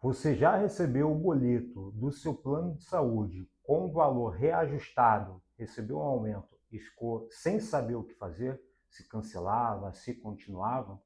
Você já recebeu o boleto do seu plano de saúde com o valor reajustado, recebeu um aumento e ficou sem saber o que fazer, se cancelava, se continuava?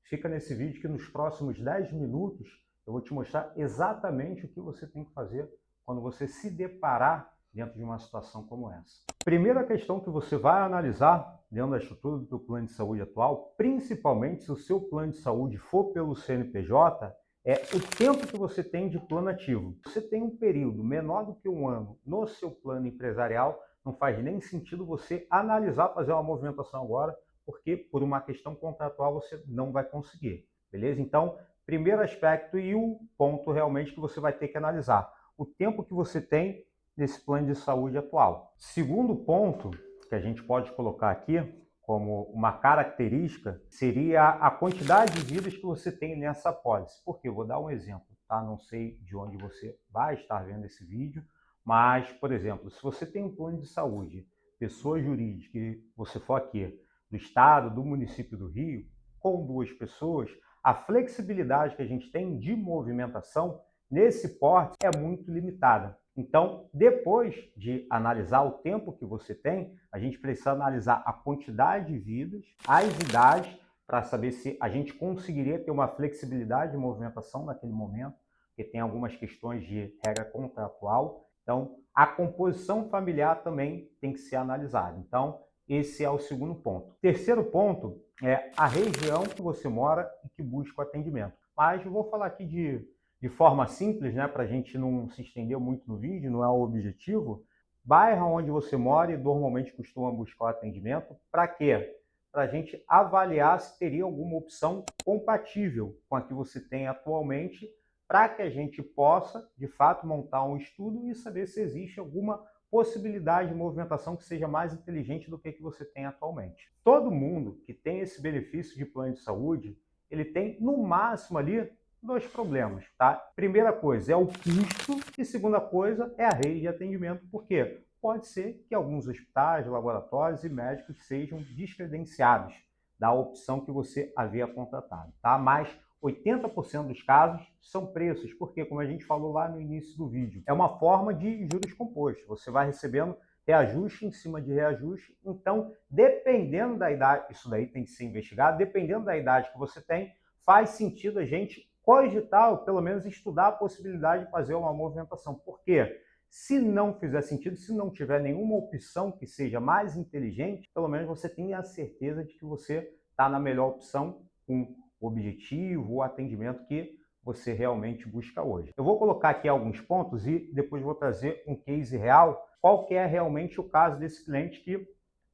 Fica nesse vídeo que nos próximos 10 minutos eu vou te mostrar exatamente o que você tem que fazer quando você se deparar dentro de uma situação como essa. Primeira questão que você vai analisar dentro da estrutura do seu plano de saúde atual, principalmente se o seu plano de saúde for pelo CNPJ, é o tempo que você tem de plano ativo. Se você tem um período menor do que um ano no seu plano empresarial, não faz nem sentido você analisar fazer uma movimentação agora, porque por uma questão contratual você não vai conseguir, beleza? Então, primeiro aspecto e o ponto realmente que você vai ter que analisar, o tempo que você tem nesse plano de saúde atual. Segundo ponto que a gente pode colocar aqui, como uma característica, seria a quantidade de vidas que você tem nessa apólice. Por quê? Vou dar um exemplo, tá? Não sei de onde você vai estar vendo esse vídeo, mas, por exemplo, se você tem um plano de saúde, pessoa jurídica, e você for aqui do estado, do município do Rio, com 2 pessoas, a flexibilidade que a gente tem de movimentação nesse porte é muito limitada. Então, depois de analisar o tempo que você tem, a gente precisa analisar a quantidade de vidas, as idades, para saber se a gente conseguiria ter uma flexibilidade de movimentação naquele momento, porque tem algumas questões de regra contratual. Então, a composição familiar também tem que ser analisada. Então, esse é o segundo ponto. Terceiro ponto é a região que você mora e que busca o atendimento. Mas eu vou falar aqui de forma simples, né, para a gente não se estender muito no vídeo, não é o objetivo. Bairro onde você mora e normalmente costuma buscar o atendimento, para quê? Para a gente avaliar se teria alguma opção compatível com a que você tem atualmente, para que a gente possa, de fato, montar um estudo e saber se existe alguma possibilidade de movimentação que seja mais inteligente do que você tem atualmente. Todo mundo que tem esse benefício de plano de saúde, ele tem no máximo ali 2 problemas, tá? Primeira coisa é o custo e segunda coisa é a rede de atendimento, porque pode ser que alguns hospitais, laboratórios e médicos sejam descredenciados da opção que você havia contratado, tá? Mas 80% dos casos são preços, porque, como a gente falou lá no início do vídeo, é uma forma de juros compostos. Você vai recebendo reajuste em cima de reajuste. Então, dependendo da idade, isso daí tem que ser investigado, dependendo da idade que você tem, faz sentido a gente cogitar, ou pelo menos estudar a possibilidade de fazer uma movimentação. Por quê? Se não fizer sentido, se não tiver nenhuma opção que seja mais inteligente, pelo menos você tenha a certeza de que você está na melhor opção com o objetivo, o atendimento que você realmente busca hoje. Eu vou colocar aqui alguns pontos e depois vou trazer um case real, qual que é realmente o caso desse cliente que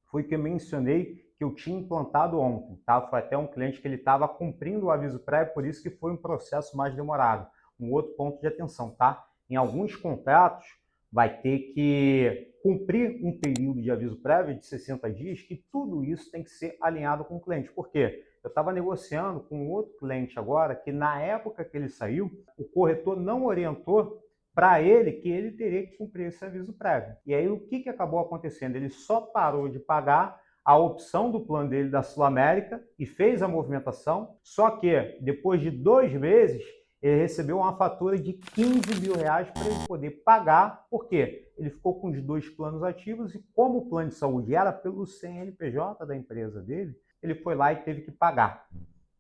foi que eu mencionei que eu tinha implantado ontem, tá? Foi até um cliente que ele estava cumprindo o aviso prévio, por isso que foi um processo mais demorado. Um outro ponto de atenção, tá? Em alguns contratos vai ter que cumprir um período de aviso prévio de 60 dias, que tudo isso tem que ser alinhado com o cliente. Por quê? Eu estava negociando com outro cliente agora que na época que ele saiu, o corretor não orientou para ele que ele teria que cumprir esse aviso prévio. E aí o que acabou acontecendo? Ele só parou de pagar a opção do plano dele da Sul América e fez a movimentação, só que depois de 2 meses ele recebeu uma fatura de 15 mil reais para ele poder pagar, porque ele ficou com os 2 planos ativos e como o plano de saúde era pelo CNPJ da empresa dele, ele foi lá e teve que pagar,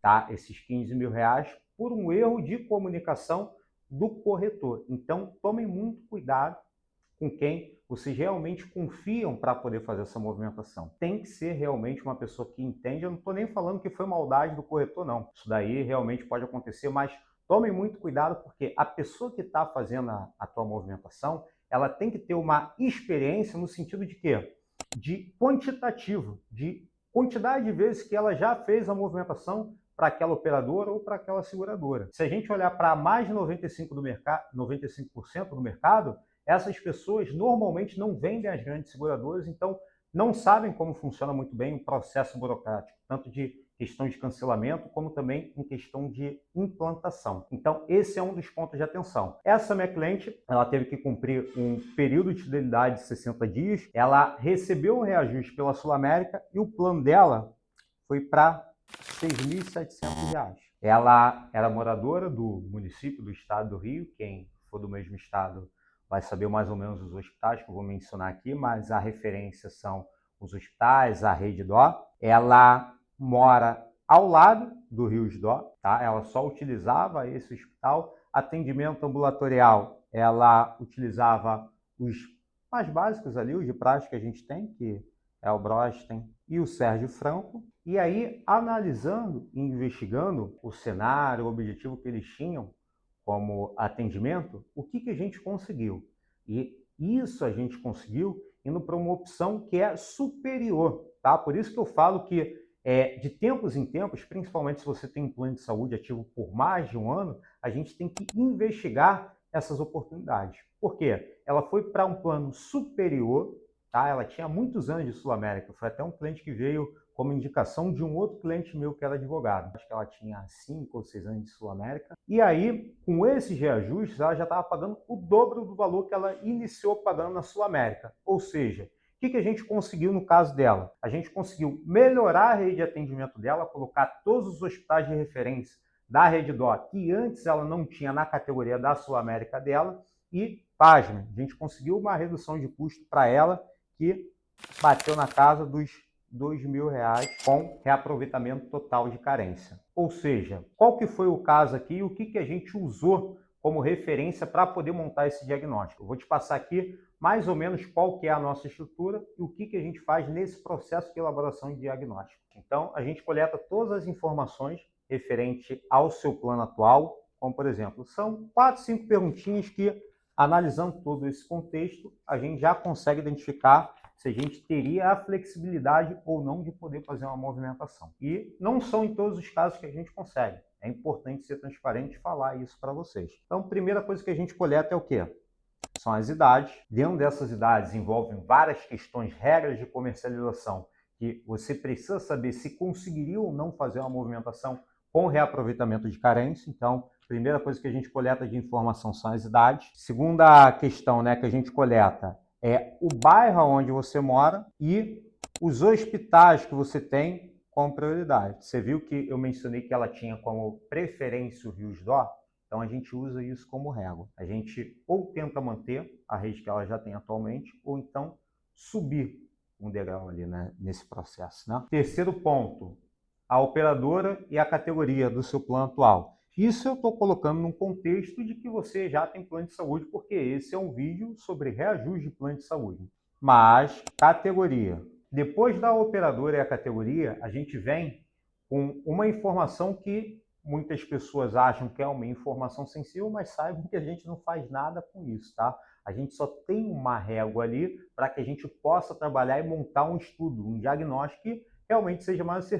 tá? Esses 15 mil reais por um erro de comunicação do corretor. Então, tomem muito cuidado com quem vocês realmente confiam para poder fazer essa movimentação. Tem que ser realmente uma pessoa que entende. Eu não estou nem falando que foi maldade do corretor, não. Isso daí realmente pode acontecer, mas tomem muito cuidado porque a pessoa que está fazendo a tua movimentação, ela tem que ter uma experiência no sentido de quê? De quantitativo, de quantidade de vezes que ela já fez a movimentação para aquela operadora ou para aquela seguradora. Se a gente olhar para mais de 95% do mercado, 95% do mercado, essas pessoas normalmente não vendem as grandes seguradoras, então não sabem como funciona muito bem o processo burocrático, tanto de questão de cancelamento, como também em questão de implantação. Então, esse é um dos pontos de atenção. Essa minha cliente, ela teve que cumprir um período de fidelidade de 60 dias, ela recebeu um reajuste pela Sul América e o plano dela foi para R$ 6.700. Ela era moradora do município do estado do Rio. Quem for do mesmo estado vai saber mais ou menos os hospitais que eu vou mencionar aqui, mas a referência são os hospitais, a Rede Dó. Ela mora ao lado do Rio Dó, tá? Ela só utilizava esse hospital. Atendimento ambulatorial, ela utilizava os mais básicos ali, os de prática que a gente tem, que é o Brosten e o Sérgio Franco. E aí, analisando e investigando o cenário, o objetivo que eles tinham como atendimento, o que a gente conseguiu? E isso a gente conseguiu indo para uma opção que é superior, tá? Por isso que eu falo que de tempos em tempos, principalmente se você tem um plano de saúde ativo por mais de um ano, a gente tem que investigar essas oportunidades. Por quê? Ela foi para um plano superior, tá? Ela tinha muitos anos de Sul América, foi até um cliente que veio como indicação de um outro cliente meu que era advogado. Acho que ela tinha 5 ou 6 anos de Sul América. E aí, com esses reajustes, ela já estava pagando o dobro do valor que ela iniciou pagando na Sul América. Ou seja, o que a gente conseguiu no caso dela? A gente conseguiu melhorar a rede de atendimento dela, colocar todos os hospitais de referência da Rede Dó, que antes ela não tinha na categoria da Sul América dela, e, pasme, a gente conseguiu uma redução de custo para ela que bateu na casa dos R$ 2.000 com reaproveitamento total de carência. Ou seja, qual que foi o caso aqui e o que a gente usou como referência para poder montar esse diagnóstico? Eu vou te passar aqui mais ou menos qual que é a nossa estrutura e o que a gente faz nesse processo de elaboração de diagnóstico. Então, a gente coleta todas as informações referente ao seu plano atual, como por exemplo, são 4, 5 perguntinhas que, analisando todo esse contexto, a gente já consegue identificar se a gente teria a flexibilidade ou não de poder fazer uma movimentação. E não são em todos os casos que a gente consegue. É importante ser transparente e falar isso para vocês. Então, a primeira coisa que a gente coleta é o quê? São as idades. Dentro dessas idades envolvem várias questões, regras de comercialização, que você precisa saber se conseguiria ou não fazer uma movimentação com reaproveitamento de carência. Então, primeira coisa que a gente coleta de informação são as idades. Segunda questão, que a gente coleta é o bairro onde você mora e os hospitais que você tem com prioridade. Você viu que eu mencionei que ela tinha como preferência o Rios Dó? Então, a gente usa isso como régua. A gente ou tenta manter a rede que ela já tem atualmente, ou então subir um degrau ali, nesse processo. Terceiro ponto, a operadora e a categoria do seu plano atual. Isso eu estou colocando num contexto de que você já tem plano de saúde, porque esse é um vídeo sobre reajuste de plano de saúde. Mas, categoria. Depois da operadora e a categoria, a gente vem com uma informação que muitas pessoas acham que é uma informação sensível, mas saibam que a gente não faz nada com isso, tá? A gente só tem uma régua ali para que a gente possa trabalhar e montar um estudo, um diagnóstico que realmente seja mais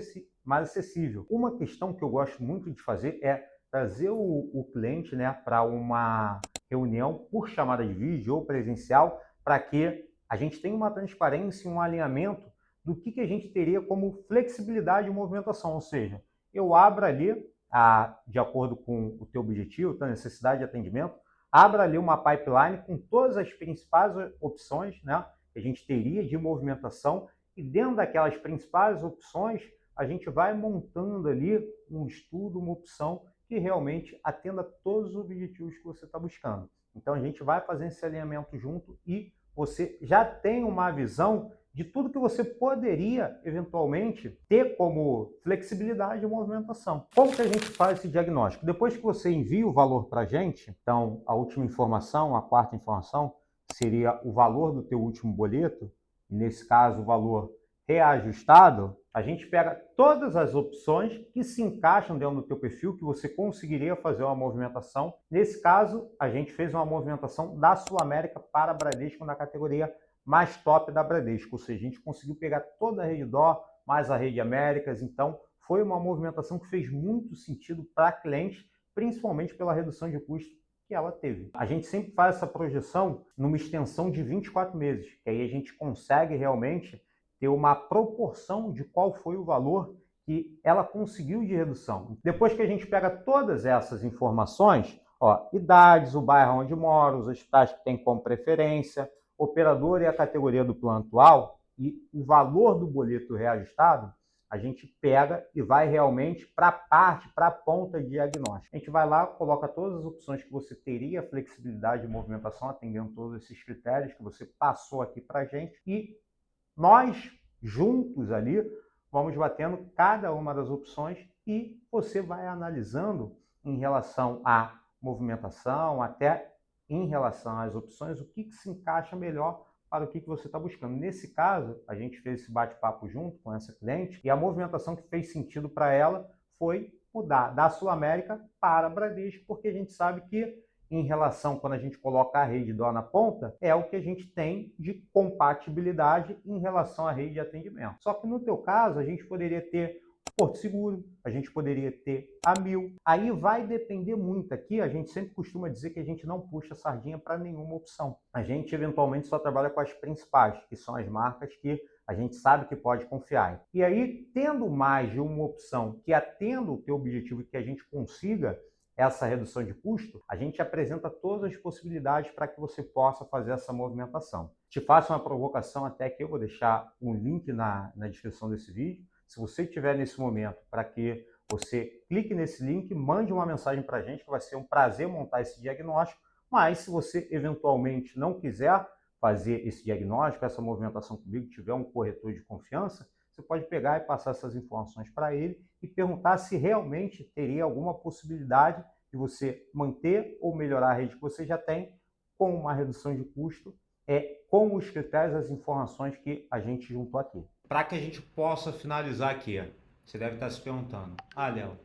acessível. Uma questão que eu gosto muito de fazer é trazer o cliente para uma reunião por chamada de vídeo ou presencial, para que a gente tenha uma transparência e um alinhamento do que a gente teria como flexibilidade de movimentação, ou seja, eu abro ali, de acordo com o teu objetivo, a necessidade de atendimento, abra ali uma pipeline com todas as principais opções que a gente teria de movimentação, e dentro daquelas principais opções, a gente vai montando ali um estudo, uma opção que realmente atenda todos os objetivos que você está buscando. Então, a gente vai fazer esse alinhamento junto e você já tem uma visão de tudo que você poderia, eventualmente, ter como flexibilidade de movimentação. Como que a gente faz esse diagnóstico? Depois que você envia o valor para a gente, então, a última informação, a quarta informação, seria o valor do teu último boleto, e nesse caso, o valor reajustado, a gente pega todas as opções que se encaixam dentro do teu perfil, que você conseguiria fazer uma movimentação. Nesse caso, a gente fez uma movimentação da Sul América para a Bradesco na categoria mais top da Bradesco, ou seja, a gente conseguiu pegar toda a Rede Dó, mais a Rede Américas, então foi uma movimentação que fez muito sentido para cliente, principalmente pela redução de custo que ela teve. A gente sempre faz essa projeção numa extensão de 24 meses, que aí a gente consegue realmente ter uma proporção de qual foi o valor que ela conseguiu de redução. Depois que a gente pega todas essas informações, idades, o bairro onde mora, os hospitais que tem como preferência, operador e a categoria do plano atual e o valor do boleto reajustado, a gente pega e vai realmente para a parte, para a ponta de diagnóstico. A gente vai lá, coloca todas as opções que você teria flexibilidade de movimentação, atendendo todos esses critérios que você passou aqui para a gente, e nós, juntos ali, vamos batendo cada uma das opções e você vai analisando em relação à movimentação, até em relação às opções, o que se encaixa melhor para o que você está buscando. Nesse caso, a gente fez esse bate-papo junto com essa cliente e a movimentação que fez sentido para ela foi mudar da Sul América para a Bradesco, porque a gente sabe que em relação, quando a gente coloca a rede dó na ponta, é o que a gente tem de compatibilidade em relação à rede de atendimento. Só que no teu caso, a gente poderia ter Porto Seguro, a gente poderia ter a Mil. Aí vai depender muito aqui, a gente sempre costuma dizer que a gente não puxa sardinha para nenhuma opção. A gente eventualmente só trabalha com as principais, que são as marcas que a gente sabe que pode confiar. E aí, tendo mais de uma opção que atenda o teu objetivo e que a gente consiga essa redução de custo, a gente apresenta todas as possibilidades para que você possa fazer essa movimentação. Te faço uma provocação até que eu vou deixar um link na descrição desse vídeo. Se você tiver nesse momento, para que você clique nesse link, mande uma mensagem para a gente, que vai ser um prazer montar esse diagnóstico. Mas se você eventualmente não quiser fazer esse diagnóstico, essa movimentação comigo, tiver um corretor de confiança, você pode pegar e passar essas informações para ele e perguntar se realmente teria alguma possibilidade de você manter ou melhorar a rede que você já tem com uma redução de custo, com os critérios, as informações que a gente juntou aqui. Para que a gente possa finalizar aqui, você deve estar se perguntando, Léo,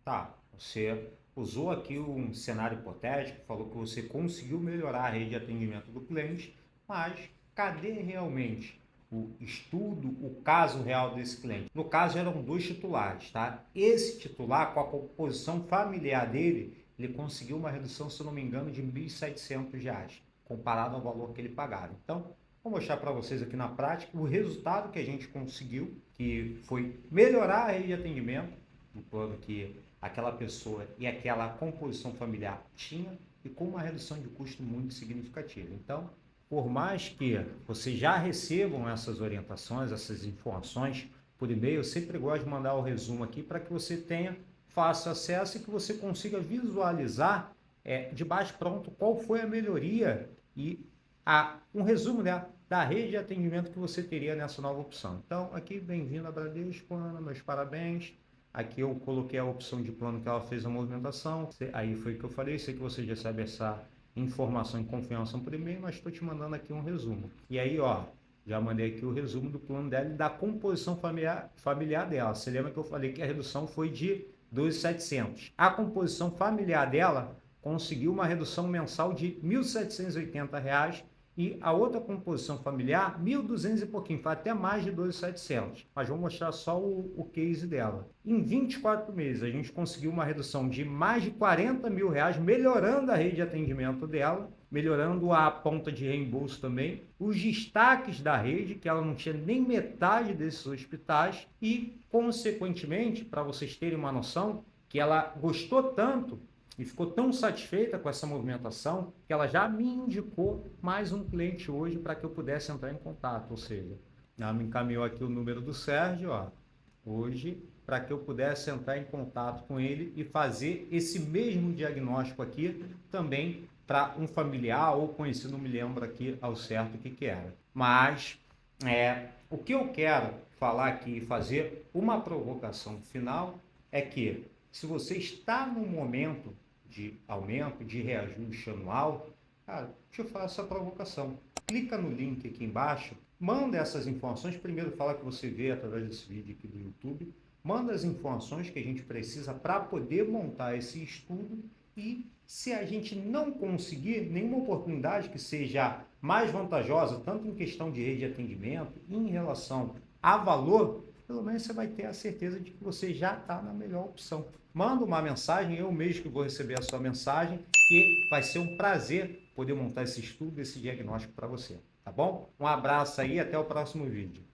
tá, você usou aqui um cenário hipotético, falou que você conseguiu melhorar a rede de atendimento do cliente, mas cadê realmente o estudo, o caso real desse cliente? No caso, eram 2 titulares, tá? Esse titular, com a composição familiar dele, ele conseguiu uma redução, se eu não me engano, de R$ 1.700, comparado ao valor que ele pagava. Então, vou mostrar para vocês aqui na prática o resultado que a gente conseguiu, que foi melhorar a rede de atendimento, do plano que aquela pessoa e aquela composição familiar tinha, e com uma redução de custo muito significativa. Então, por mais que vocês já recebam essas orientações, essas informações por e-mail, eu sempre gosto de mandar o resumo aqui para que você tenha fácil acesso e que você consiga visualizar de bate-pronto qual foi a melhoria e um resumo, né, da rede de atendimento que você teria nessa nova opção. Então, aqui, bem-vindo a Bradesco, Ana, meus parabéns. Aqui eu coloquei a opção de plano que ela fez a movimentação. Aí foi o que eu falei, sei que você já sabe essa informação em confiança por e-mail, mas estou te mandando aqui um resumo. E aí, já mandei aqui o resumo do plano dela e da composição familiar dela. Você lembra que eu falei que a redução foi de 2.700? A composição familiar dela conseguiu uma redução mensal de R$ 1.780 e a outra composição familiar, 1.200 e pouquinho, foi até mais de 2.700. Mas vou mostrar só o case dela. Em 24 meses, a gente conseguiu uma redução de mais de R$ 40 mil, melhorando a rede de atendimento dela, melhorando a ponta de reembolso também, os destaques da rede, que ela não tinha nem metade desses hospitais, e, consequentemente, para vocês terem uma noção, que ela gostou tanto e ficou tão satisfeita com essa movimentação que ela já me indicou mais um cliente hoje para que eu pudesse entrar em contato. Ou seja, ela me encaminhou aqui o número do Sérgio, hoje, para que eu pudesse entrar em contato com ele e fazer esse mesmo diagnóstico aqui também para um familiar ou conhecido, não me lembro aqui ao certo o que era. Mas o que eu quero falar aqui e fazer uma provocação final é que se você está num momento de aumento, de reajuste anual, cara, deixa eu falar essa provocação. Clica no link aqui embaixo, manda essas informações. Primeiro fala que você vê através desse vídeo aqui do YouTube, manda as informações que a gente precisa para poder montar esse estudo e se a gente não conseguir nenhuma oportunidade que seja mais vantajosa, tanto em questão de rede de atendimento, em relação a valor, pelo menos você vai ter a certeza de que você já está na melhor opção. Manda uma mensagem, eu mesmo que vou receber a sua mensagem, e vai ser um prazer poder montar esse estudo, esse diagnóstico para você, tá bom? Um abraço aí, até o próximo vídeo.